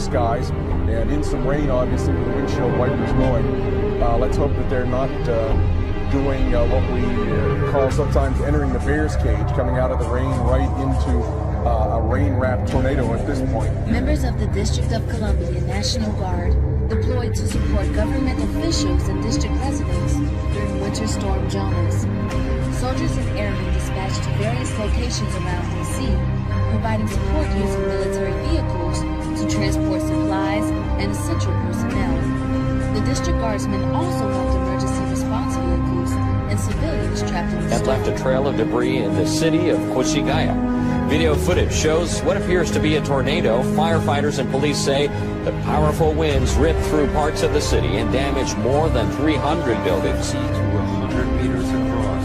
skies, and in some rain, obviously, with the windshield wipers going. Let's hope that they're not doing what we call sometimes entering the bear's cage, coming out of the rain right into a rain-wrapped tornado at this point. Members of the District of Columbia National Guard deployed to support government officials and district residents during Winter Storm Jonas. Soldiers and airmen dispatched to various locations around D.C., providing support using military vehicles to transport supplies and essential personnel. The district guardsmen also helped emergency response vehicles and civilians trapped in the that storm. left a trail of debris in the city of Quchigaya. Video footage shows what appears to be a tornado. Firefighters and police say the powerful winds ripped through parts of the city and damaged more than 300 buildings. To 100 meters across.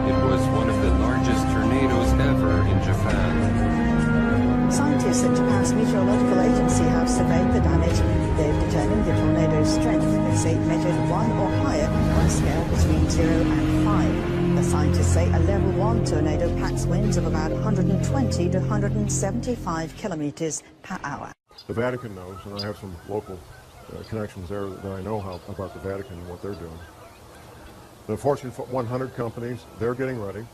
It was one of the largest tornadoes ever in Japan. Scientists at Japan's meteorological agency have surveyed the damage. They've determined the tornado's strength. They say it measured 1 or higher on a scale between 0 and 5. The scientists say a level 1 tornado packs winds of about 120 to 175 kilometers per hour. The Vatican knows, and I have some local connections there that I know about the Vatican and what they're doing. The Fortune 100 companies, they're getting ready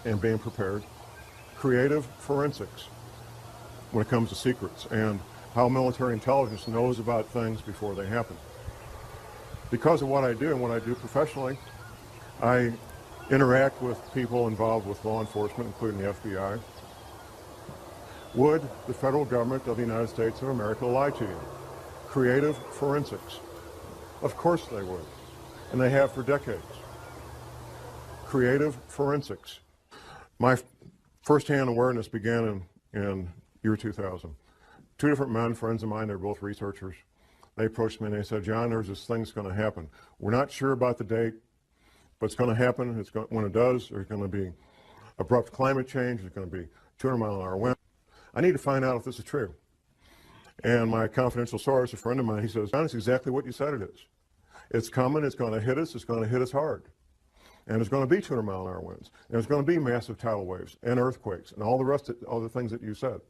and being prepared. Creative forensics when it comes to secrets and how military intelligence knows about things before they happen. Because of what I do and what I do professionally, I interact with people involved with law enforcement, including the FBI. Would the federal government of the United States of America lie to you? Creative forensics. Of course they would, and they have for decades. Creative forensics. My first-hand awareness began in year 2000. 2 different men, friends of mine, they're both researchers. They approached me and they said, John, there's this thing that's going to happen. We're not sure about the date, but it's going to happen. When it does, there's going to be abrupt climate change. There's going to be 200-mile-an-hour wind. I need to find out if this is true. And my confidential source, a friend of mine, he says, John, it's exactly what you said it is. It's coming. It's going to hit us. It's going to hit us hard. And there's going to be 200-mile-an-hour winds. And there's going to be massive tidal waves and earthquakes and all the rest of all the things that you said.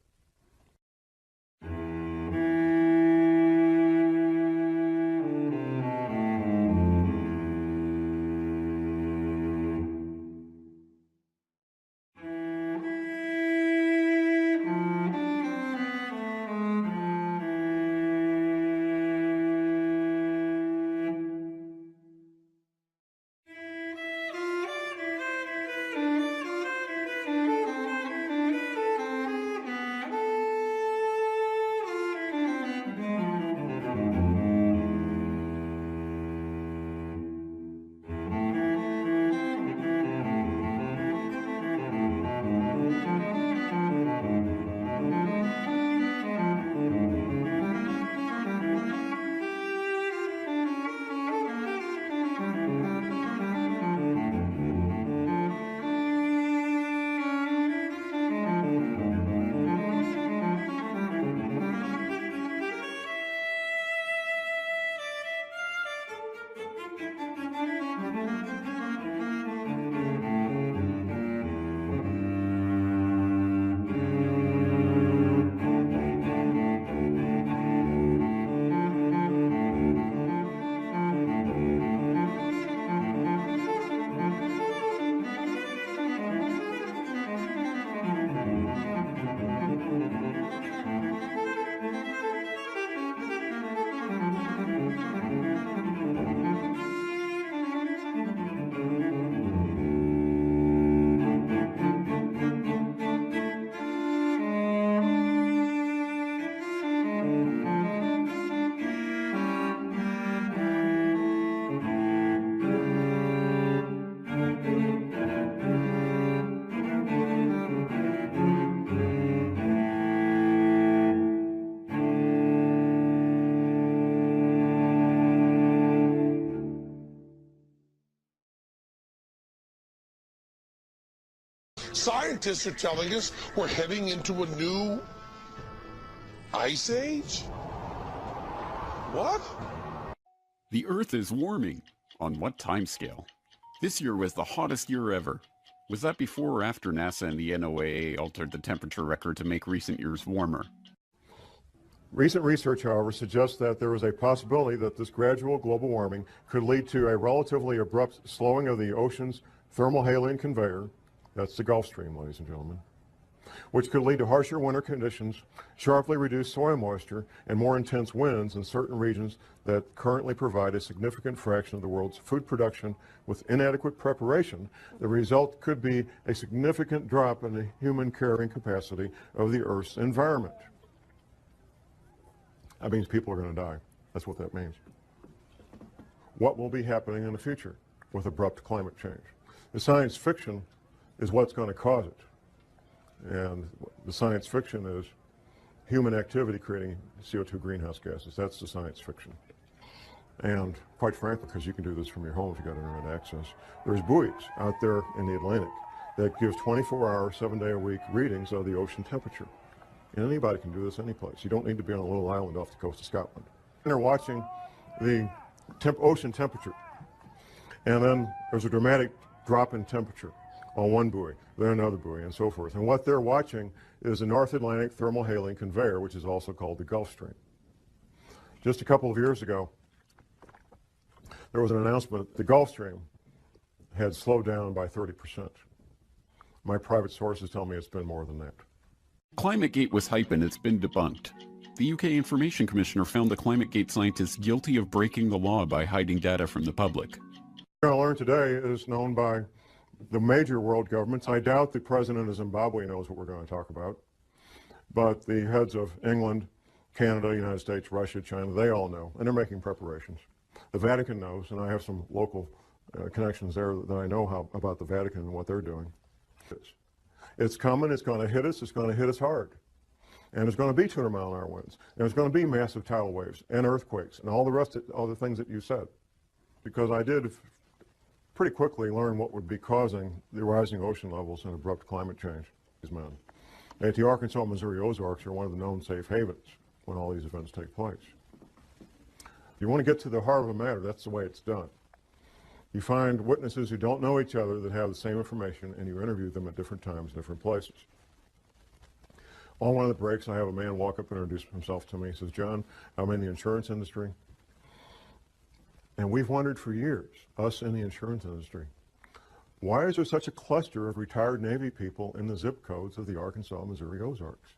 Scientists are telling us we're heading into a new ice age? What? The Earth is warming. On what timescale? This year was the hottest year ever. Was that before or after NASA and the NOAA altered the temperature record to make recent years warmer? Recent research, however, suggests that there is a possibility that this gradual global warming could lead to a relatively abrupt slowing of the ocean's thermohaline conveyor, that's the Gulf Stream, ladies and gentlemen, which could lead to harsher winter conditions, sharply reduced soil moisture, and more intense winds in certain regions that currently provide a significant fraction of the world's food production. With inadequate preparation, the result could be a significant drop in the human carrying capacity of the Earth's environment. That means people are going to die. That's what that means. What will be happening in the future with abrupt climate change? The science fiction is what's going to cause it. And the science fiction is human activity creating CO2 greenhouse gases. That's the science fiction. And quite frankly, because you can do this from your home if you've got internet access, there's buoys out there in the Atlantic that give 24-hour, 7-day-a-week readings of the ocean temperature. And anybody can do this any place. You don't need to be on a little island off the coast of Scotland. And they're watching the ocean temperature. And then there's a dramatic drop in temperature on one buoy, then another buoy, and so forth. And what they're watching is the North Atlantic thermohaline conveyor, which is also called the Gulf Stream. Just a couple of years ago, there was an announcement that the Gulf Stream had slowed down by 30%. My private sources tell me it's been more than that. ClimateGate was hype and it's been debunked. The UK Information Commissioner found the ClimateGate scientists guilty of breaking the law by hiding data from the public. What we're going to learn today is known by the major world governments. I doubt the president of Zimbabwe knows what we're going to talk about, but the heads of England, Canada, United States, Russia, China, they all know, and they're making preparations. The Vatican knows, and I have some local connections there that I know about the Vatican and what they're doing. It's coming, it's going to hit us hard. And there's going to be 200-mile-an-hour winds, and there's going to be massive tidal waves and earthquakes and all the rest of all the things that you said. Because I did pretty quickly learn what would be causing the rising ocean levels and abrupt climate change. And the Arkansas, Missouri Ozarks are one of the known safe havens when all these events take place. You want to get to the heart of the matter, that's the way it's done. You find witnesses who don't know each other that have the same information, and you interview them at different times, different places. On one of the breaks, I have a man walk up and introduce himself to me. He says, "John, I'm in the insurance industry. And we've wondered for years, us in the insurance industry, why is there such a cluster of retired Navy people in the zip codes of the Arkansas, Missouri Ozarks?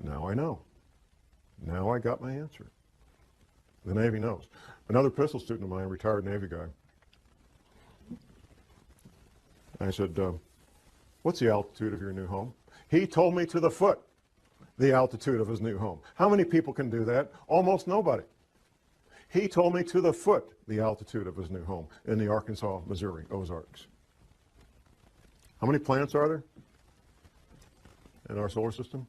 Now I know. Now I got my answer." The Navy knows. Another pistol student of mine, a retired Navy guy, I said, "What's the altitude of your new home?" He told me to the foot the altitude of his new home. How many people can do that? Almost nobody. He told me to the foot the altitude of his new home in the Arkansas, Missouri Ozarks. How many planets are there in our solar system?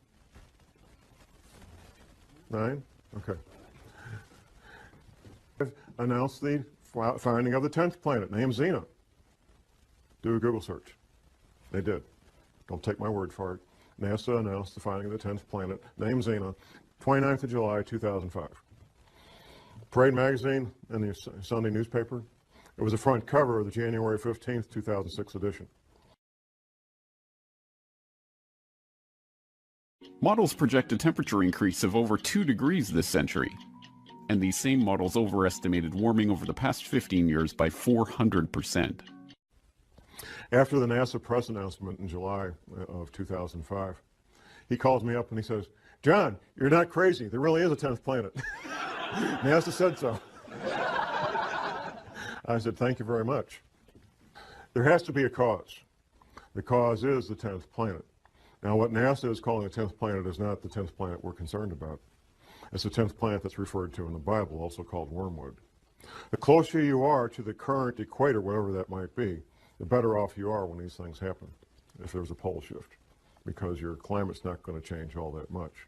9? Okay. I've announced the finding of the 10th planet, named Xena. Do a Google search. They did. Don't take my word for it. NASA announced the finding of the 10th planet, named Xena, 29th of July, 2005. Parade magazine and the Sunday newspaper. It was the front cover of the January 15th, 2006 edition. Models project a temperature increase of over 2 degrees this century. And these same models overestimated warming over the past 15 years by 400%. After the NASA press announcement in July of 2005, he calls me up and he says, "John, you're not crazy. There really is a 10th planet." NASA said so. I said, "Thank you very much." There has to be a cause. The cause is the 10th planet. Now, what NASA is calling the 10th planet is not the 10th planet we're concerned about. It's the 10th planet that's referred to in the Bible, also called wormwood. The closer you are to the current equator, whatever that might be, the better off you are when these things happen, if there's a pole shift, because your climate's not going to change all that much.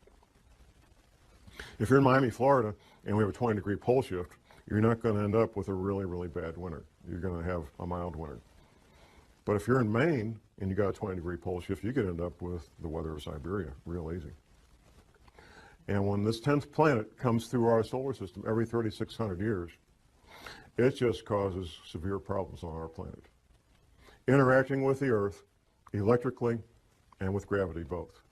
If you're in Miami, Florida, and we have a 20-degree pole shift, you're not going to end up with a really, really bad winter. You're going to have a mild winter. But if you're in Maine and you got a 20-degree pole shift, you could end up with the weather of Siberia real easy. And when this 10th planet comes through our solar system every 3,600 years, it just causes severe problems on our planet, interacting with the Earth electrically and with gravity both.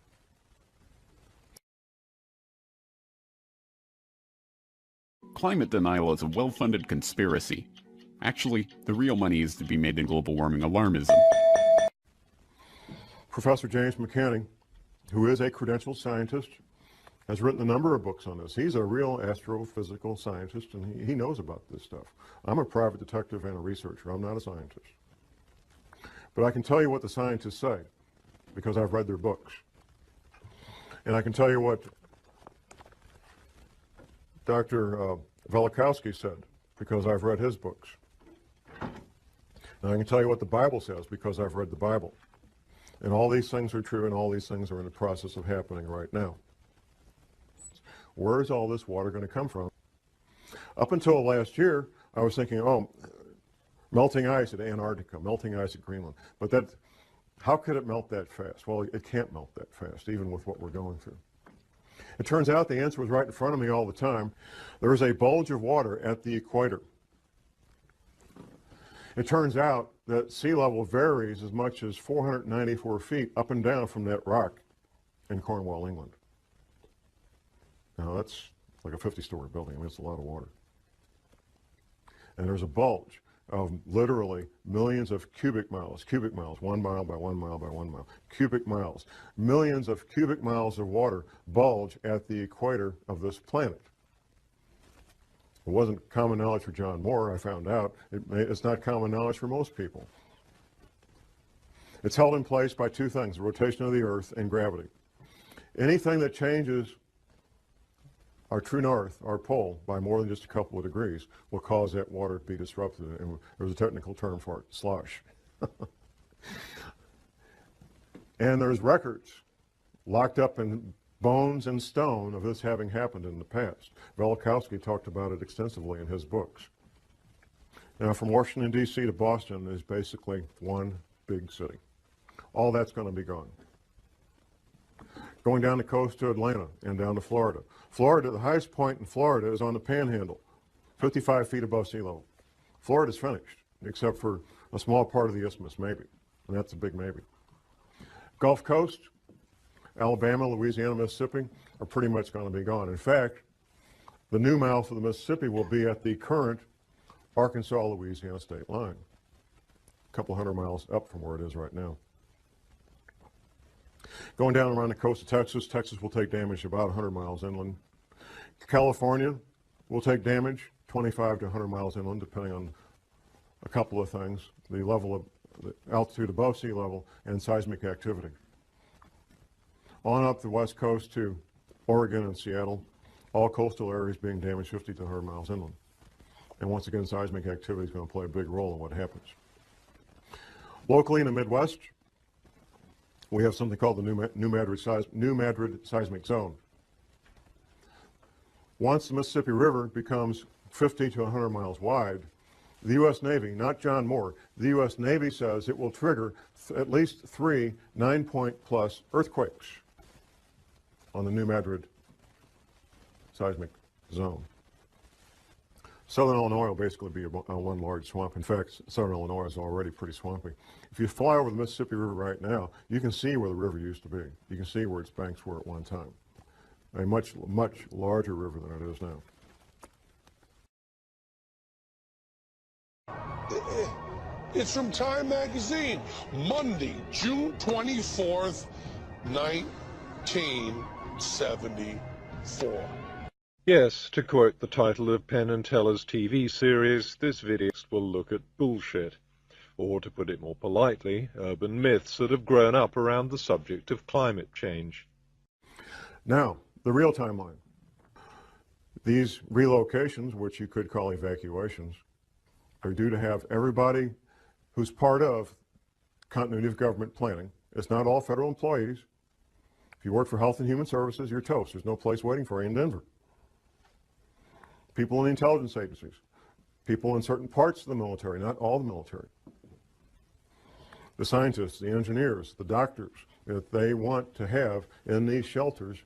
climate denial is a well-funded conspiracy. Actually, the real money is to be made in global warming alarmism. Professor James McCanny, who is a credentialed scientist, has written a number of books on this. He's a real astrophysical scientist, and he knows about this stuff. I'm a private detective and a researcher. I'm not a scientist. But I can tell you what the scientists say, because I've read their books. And I can tell you what Dr. Velikowski said, because I've read his books. And I can tell you what the Bible says, because I've read the Bible. And all these things are true, and all these things are in the process of happening right now. Where is all this water going to come from? Up until last year, I was thinking, oh, melting ice at Antarctica, melting ice at Greenland. But that, how could it melt that fast? Well, it can't melt that fast, even with what we're going through. It turns out the answer was right in front of me all the time. There is a bulge of water at the equator. It turns out that sea level varies as much as 494 feet up and down from that rock in Cornwall, England. Now that's like a 50-story building. I mean, it's a lot of water. And there's a bulge of literally millions of cubic miles, 1 mile by 1 mile by 1 mile, cubic miles. Millions of cubic miles of water bulge at the equator of this planet. It wasn't common knowledge for John Moore, I found out. It's not common knowledge for most people. It's held in place by two things, the rotation of the Earth and gravity. Anything that changes our true north, our pole, by more than just a couple of degrees will cause that water to be disrupted. And there's a technical term for it, slosh. And there's records locked up in bones and stone of this having happened in the past. Velikowski talked about it extensively in his books. Now, from Washington, D.C. to Boston is basically one big city. All that's going to be gone. Going down the coast to Atlanta and down to Florida. Florida, the highest point in Florida is on the Panhandle, 55 feet above sea level. Florida's finished, except for a small part of the isthmus, maybe. And that's a big maybe. Gulf Coast, Alabama, Louisiana, Mississippi are pretty much going to be gone. In fact, the new mouth of the Mississippi will be at the current Arkansas-Louisiana state line, a couple hundred miles up from where it is right now. Going down around the coast of Texas, Texas will take damage about 100 miles inland. California will take damage 25 to 100 miles inland, depending on a couple of things, the level of the altitude above sea level and seismic activity. On up the west coast to Oregon and Seattle, all coastal areas being damaged 50 to 100 miles inland. And once again, seismic activity is going to play a big role in what happens. Locally in the Midwest, we have something called the New Madrid Seismic Zone. Once the Mississippi River becomes 50 to 100 miles wide, the U.S. Navy, not John Moore, the U.S. Navy says it will trigger at least 3 9-point-plus earthquakes on the New Madrid Seismic Zone. Southern Illinois will basically be one large swamp. In fact, southern Illinois is already pretty swampy. If you fly over the Mississippi River right now, you can see where the river used to be. You can see where its banks were at one time. A much, much larger river than it is now. It's from Time Magazine, Monday, June 24th, 1974. Yes, to quote the title of Penn and Teller's TV series, this video will look at bullshit, or to put it more politely, urban myths that have grown up around the subject of climate change. Now, the real timeline. These relocations, which you could call evacuations, are due to have everybody who's part of continuity of government planning. It's not all federal employees. If you work for Health and Human Services, you're toast. There's no place waiting for you in Denver. People in the intelligence agencies, people in certain parts of the military, not all the military. The scientists, the engineers, the doctors that they want to have in these shelters.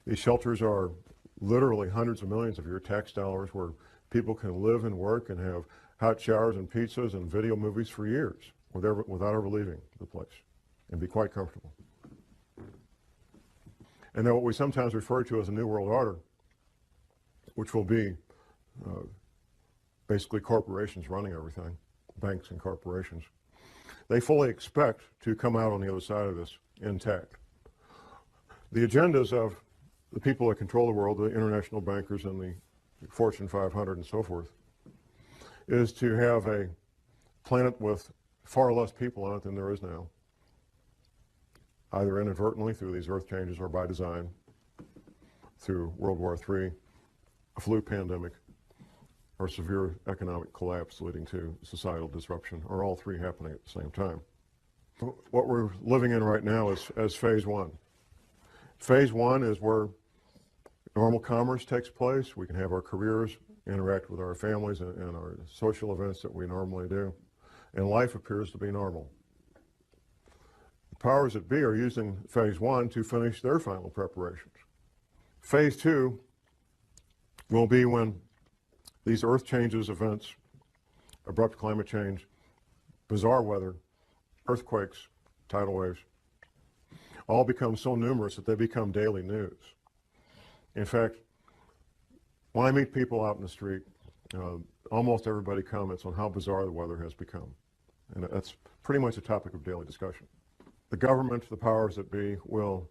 These shelters are literally hundreds of millions of your tax dollars where people can live and work and have hot showers and pizzas and video movies for years without ever leaving the place and be quite comfortable. And then what we sometimes refer to as a New World Order which will be basically corporations running everything, banks and corporations, they fully expect to come out on the other side of this intact. The agendas of the people that control the world, the international bankers and the Fortune 500 and so forth, is to have a planet with far less people on it than there is now, either inadvertently through these earth changes or by design, through World War III, a flu pandemic, or severe economic collapse leading to societal disruption, or all three happening at the same time. What we're living in right now is as phase one. Phase one is where normal commerce takes place. We can have our careers, interact with our families and our social events that we normally do, and life appears to be normal. The powers that be are using phase one to finish their final preparations. Phase two will be when these earth changes events, abrupt climate change, bizarre weather, earthquakes, tidal waves, all become so numerous that they become daily news. In fact, when I meet people out in the street, almost everybody comments on how bizarre the weather has become. And that's pretty much a topic of daily discussion. The government, the powers that be, will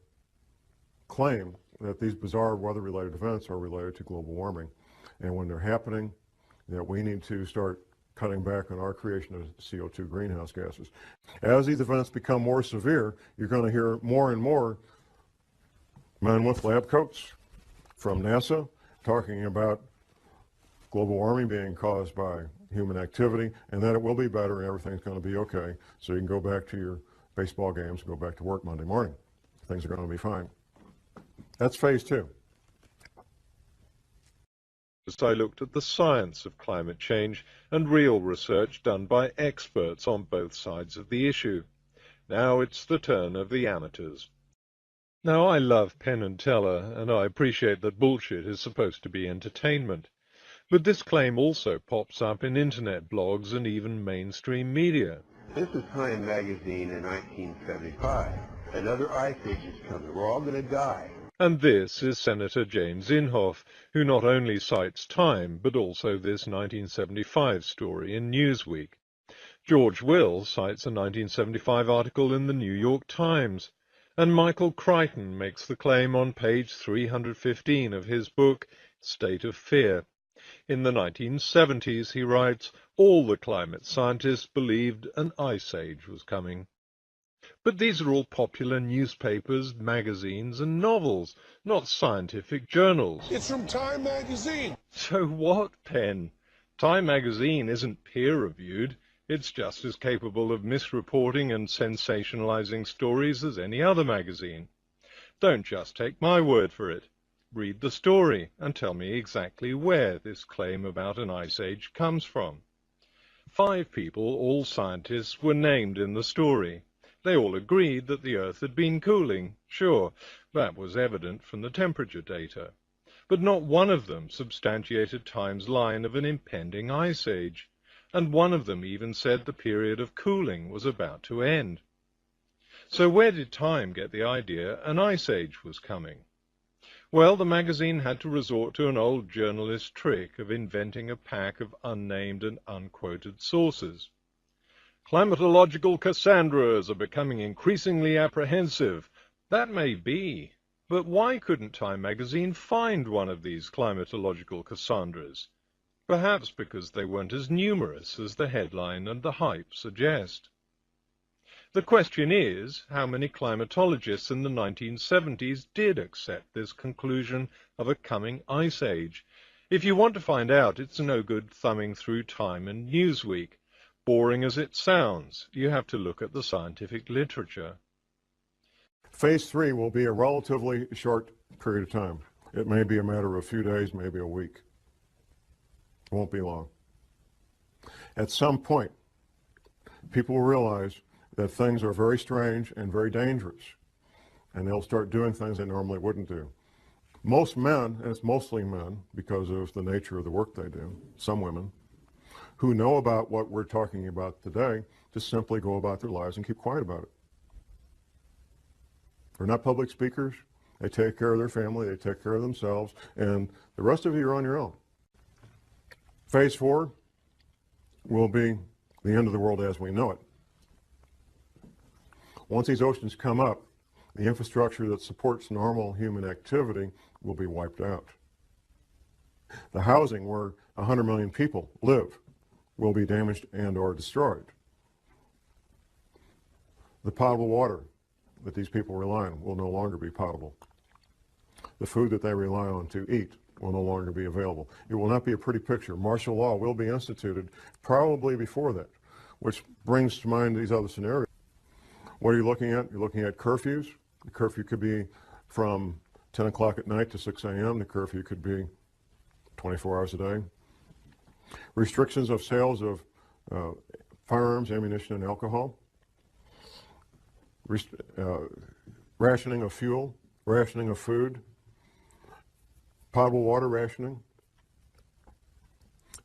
claim that these bizarre weather-related events are related to global warming. And when they're happening, that we need to start cutting back on our creation of CO2 greenhouse gases. As these events become more severe, you're going to hear more and more men with lab coats from NASA talking about global warming being caused by human activity, and that it will be better and everything's going to be okay. So you can go back to your baseball games and go back to work Monday morning. Things are going to be fine. That's phase two. I looked at the science of climate change and real research done by experts on both sides of the issue. Now it's the turn of the amateurs. Now, I love Penn and Teller, and I appreciate that bullshit is supposed to be entertainment. But this claim also pops up in internet blogs and even mainstream media. This is Time magazine in 1975. Another ice age is coming. We're all going to die. And this is Senator James Inhofe, who not only cites Time, but also this 1975 story in Newsweek. George Will cites a 1975 article in the New York Times. And Michael Crichton makes the claim on page 315 of his book, State of Fear. In the 1970s, he writes, all the climate scientists believed an ice age was coming. But these are all popular newspapers, magazines, and novels, not scientific journals. It's from Time magazine. So what, Penn? Time magazine isn't peer-reviewed. It's just as capable of misreporting and sensationalizing stories as any other magazine. Don't just take my word for it. Read the story and tell me exactly where this claim about an ice age comes from. 5 people, all scientists, were named in the story. They all agreed that the Earth had been cooling. Sure, that was evident from the temperature data. But not one of them substantiated Time's line of an impending ice age. And one of them even said the period of cooling was about to end. So where did Time get the idea an ice age was coming? Well, the magazine had to resort to an old journalist trick of inventing a pack of unnamed and unquoted sources. Climatological Cassandras are becoming increasingly apprehensive. That may be, but why couldn't Time magazine find one of these climatological Cassandras? Perhaps because they weren't as numerous as the headline and the hype suggest. The question is, how many climatologists in the 1970s did accept this conclusion of a coming ice age? If you want to find out, it's no good thumbing through Time and Newsweek. Boring as it sounds, you have to look at the scientific literature. Phase 3 will be a relatively short period of time. It may be a matter of a few days, maybe a week. It won't be long. At some point, people will realize that things are very strange and very dangerous, and they'll start doing things they normally wouldn't do. Most men, and it's mostly men because of the nature of the work they do, some women, who know about what we're talking about today, just simply go about their lives and keep quiet about it. They're not public speakers. They take care of their family, they take care of themselves, and the rest of you are on your own. Phase 4 will be the end of the world as we know it. Once these oceans come up, the infrastructure that supports normal human activity will be wiped out. The housing where 100 million people live will be damaged and or destroyed. The potable water that these people rely on will no longer be potable. The food that they rely on to eat will no longer be available. It will not be a pretty picture. Martial law will be instituted probably before that, which brings to mind these other scenarios. What are you looking at? You're looking at curfews. The curfew could be from 10 o'clock at night to 6 a.m. The curfew could be 24 hours a day. Restrictions of sales of firearms, ammunition, and alcohol. Rationing of fuel, rationing of food, potable water rationing,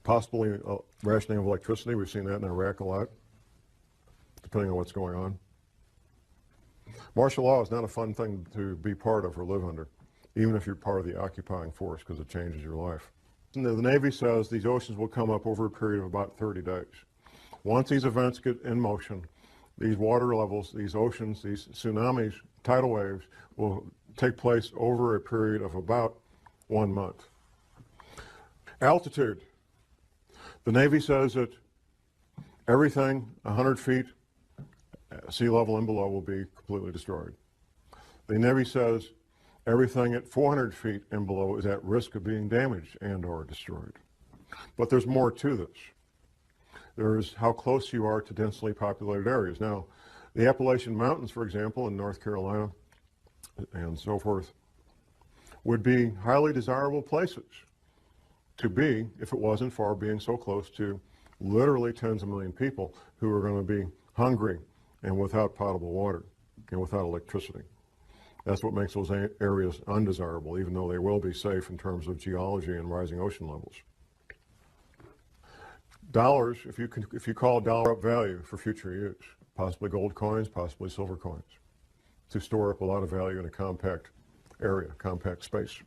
possibly rationing of electricity. We've seen that in Iraq a lot, depending on what's going on. Martial law is not a fun thing to be part of or live under, even if you're part of the occupying force, because it changes your life. And the Navy says these oceans will come up over a period of about 30 days. Once these events get in motion, these water levels, these oceans, these tsunamis, tidal waves will take place over a period of about 1 month. Altitude. The Navy says that everything 100 feet sea level and below will be completely destroyed. The Navy says everything at 400 feet and below is at risk of being damaged and or destroyed. But there's more to this. There's how close you are to densely populated areas. Now, the Appalachian Mountains, for example, in North Carolina and so forth, would be highly desirable places to be if it wasn't for being so close to literally tens of million people who are going to be hungry and without potable water and without electricity. That's what makes those areas undesirable, even though they will be safe in terms of geology and rising ocean levels. Dollars, if you call a dollar up value for future use, possibly gold coins, possibly silver coins, to store up a lot of value in a compact area, compact space.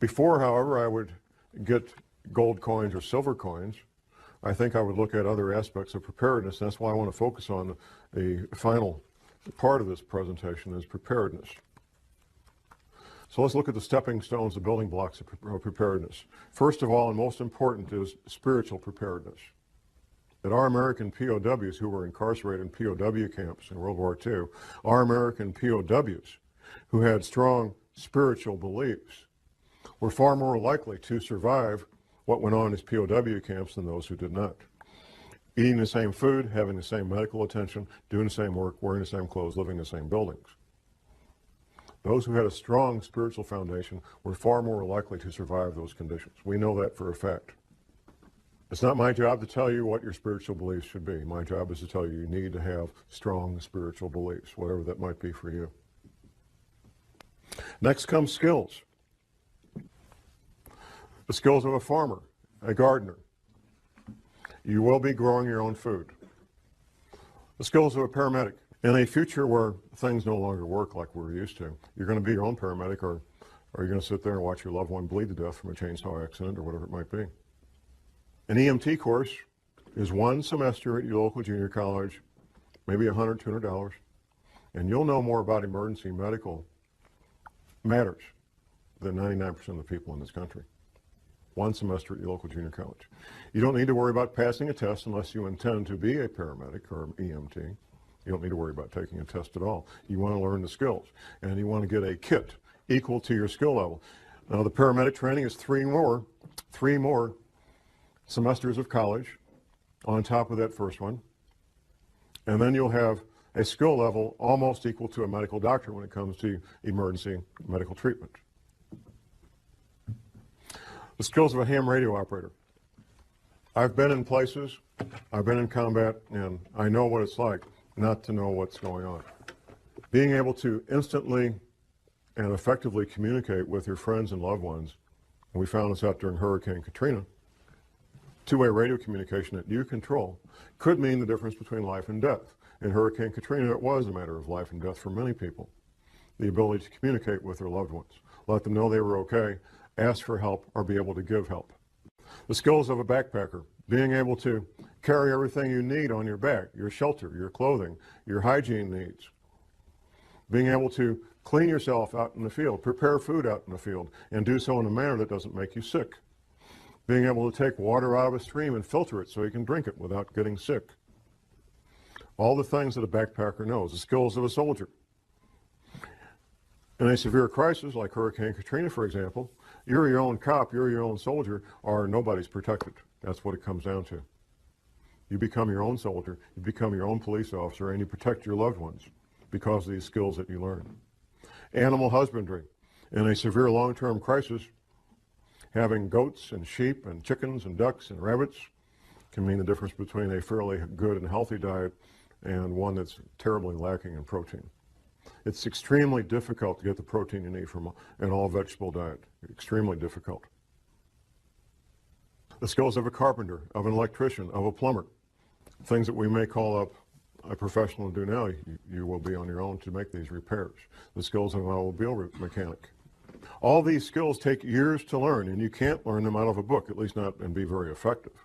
Before, however, I would get gold coins or silver coins, I think I would look at other aspects of preparedness. That's why I want to focus on the final part of this presentation is preparedness. So let's look at the stepping stones, the building blocks of preparedness. First of all, and most important, is spiritual preparedness. That our American POWs who were incarcerated in POW camps in World War II, our American POWs who had strong spiritual beliefs, were far more likely to survive what went on in his POW camps than those who did not. Eating the same food, having the same medical attention, doing the same work, wearing the same clothes, living in the same buildings. Those who had a strong spiritual foundation were far more likely to survive those conditions. We know that for a fact. It's not my job to tell you what your spiritual beliefs should be. My job is to tell you you need to have strong spiritual beliefs, whatever that might be for you. Next comes skills. The skills of a farmer, a gardener. You will be growing your own food. The skills of a paramedic. In a future where things no longer work like we're used to, you're going to be your own paramedic, or you're going to sit there and watch your loved one bleed to death from a chainsaw accident or whatever it might be. An EMT course is 1 semester at your local junior college, maybe $100, $200, and you'll know more about emergency medical matters than 99% of the people in this country. 1 semester at your local junior college. You don't need to worry about passing a test unless you intend to be a paramedic or an EMT. You don't need to worry about taking a test at all. You want to learn the skills, and you want to get a kit equal to your skill level. Now, the paramedic training is 3 more semesters of college on top of that first one, and then you'll have a skill level almost equal to a medical doctor when it comes to emergency medical treatment. The skills of a ham radio operator. I've been in places, I've been in combat, and I know what it's like not to know what's going on. Being able to instantly and effectively communicate with your friends and loved ones, and we found this out during Hurricane Katrina, two-way radio communication that you control could mean the difference between life and death. In Hurricane Katrina, it was a matter of life and death for many people. the ability to communicate with their loved ones, let them know they were okay, ask for help, or be able to give help. The skills of a backpacker, being able to carry everything you need on your back, your shelter, your clothing, your hygiene needs. Being able to clean yourself out in the field, prepare food out in the field, and do so in a manner that doesn't make you sick. Being able to take water out of a stream and filter it so you can drink it without getting sick. All the things that a backpacker knows, the skills of a soldier. In a severe crisis like Hurricane Katrina, for example, you're your own cop, you're your own soldier, or nobody's protected. That's what it comes down to. You become your own soldier, you become your own police officer, and you protect your loved ones because of these skills that you learn. Animal husbandry. In a severe long-term crisis, having goats and sheep and chickens and ducks and rabbits can mean the difference between a fairly good and healthy diet and one that's terribly lacking in protein. It's extremely difficult to get the protein you need from an all-vegetable diet. Extremely difficult. The skills of a carpenter, of an electrician, of a plumber, things that we may call up a professional to do now, you will be on your own to make these repairs. The skills of an automobile mechanic. All these skills take years to learn, and you can't learn them out of a book, at least not and be very effective.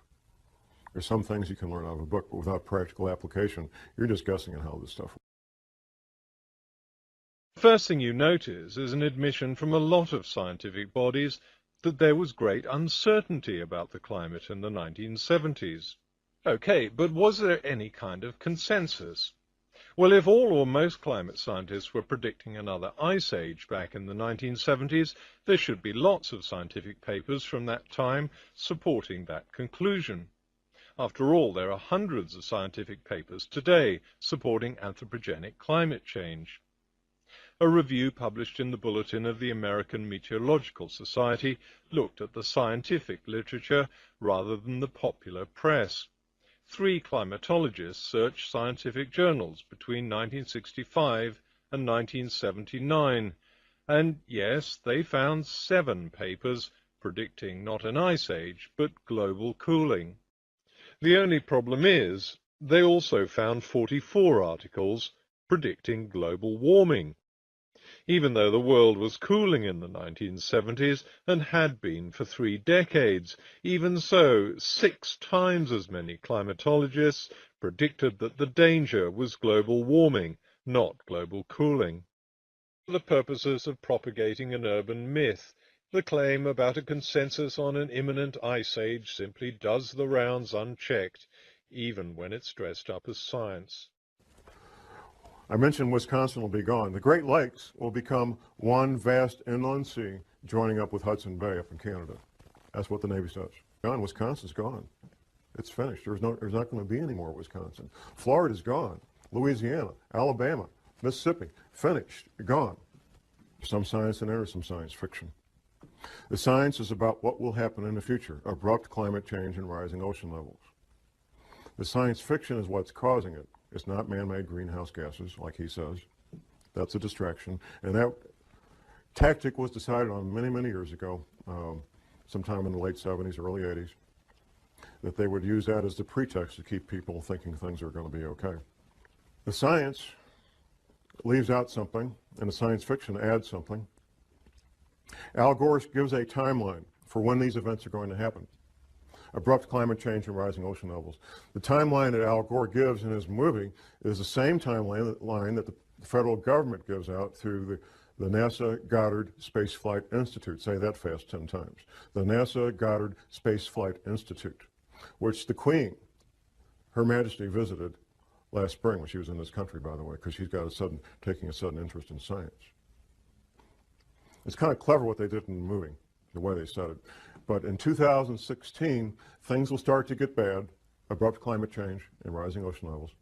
There's some things you can learn out of a book, but without practical application, you're just guessing at how this stuff works. The first thing you notice is an admission from a lot of scientific bodies that there was great uncertainty about the climate in the 1970s. Okay, but was there any kind of consensus? Well, if all or most climate scientists were predicting another ice age back in the 1970s, there should be lots of scientific papers from that time supporting that conclusion. After all, there are hundreds of scientific papers today supporting anthropogenic climate change. A review published in the Bulletin of the American Meteorological Society looked at the scientific literature rather than the popular press. 3 climatologists searched scientific journals between 1965 and 1979, and yes, they found 7 papers predicting not an ice age, but global cooling. The only problem is, they also found 44 articles predicting global warming. Even though the world was cooling in the 1970s and had been for 3 decades, even so, 6 times as many climatologists predicted that the danger was global warming, not global cooling. For the purposes of propagating an urban myth, the claim about a consensus on an imminent ice age simply does the rounds unchecked, even when it's dressed up as science. I mentioned Wisconsin will be gone. The Great Lakes will become one vast inland sea joining up with Hudson Bay up in Canada. That's what the Navy says. Gone. Wisconsin's gone. It's finished. There's not going to be any more Wisconsin. Florida's gone. Louisiana, Alabama, Mississippi, finished, gone. Some science in there, some science fiction. The science is about what will happen in the future, abrupt climate change and rising ocean levels. The science fiction is what's causing it. It's not man-made greenhouse gases, like he says. That's a distraction. And that tactic was decided on many, many years ago, sometime in the late 70s, early 80s, that they would use that as the pretext to keep people thinking things are going to be okay. The science leaves out something, and the science fiction adds something. Al Gore gives a timeline for when these events are going to happen. Abrupt climate change and rising ocean levels. The timeline that Al Gore gives in his movie is the same timeline that the federal government gives out through the NASA Goddard Space Flight Institute. Say that fast 10 times. The NASA Goddard Space Flight Institute, which the Queen, Her Majesty, visited last spring when she was in this country, by the way, because she's got taking a sudden interest in science. It's kind of clever what they did in the movie, the way they said it. But in 2016, things will start to get bad, abrupt climate change and rising ocean levels.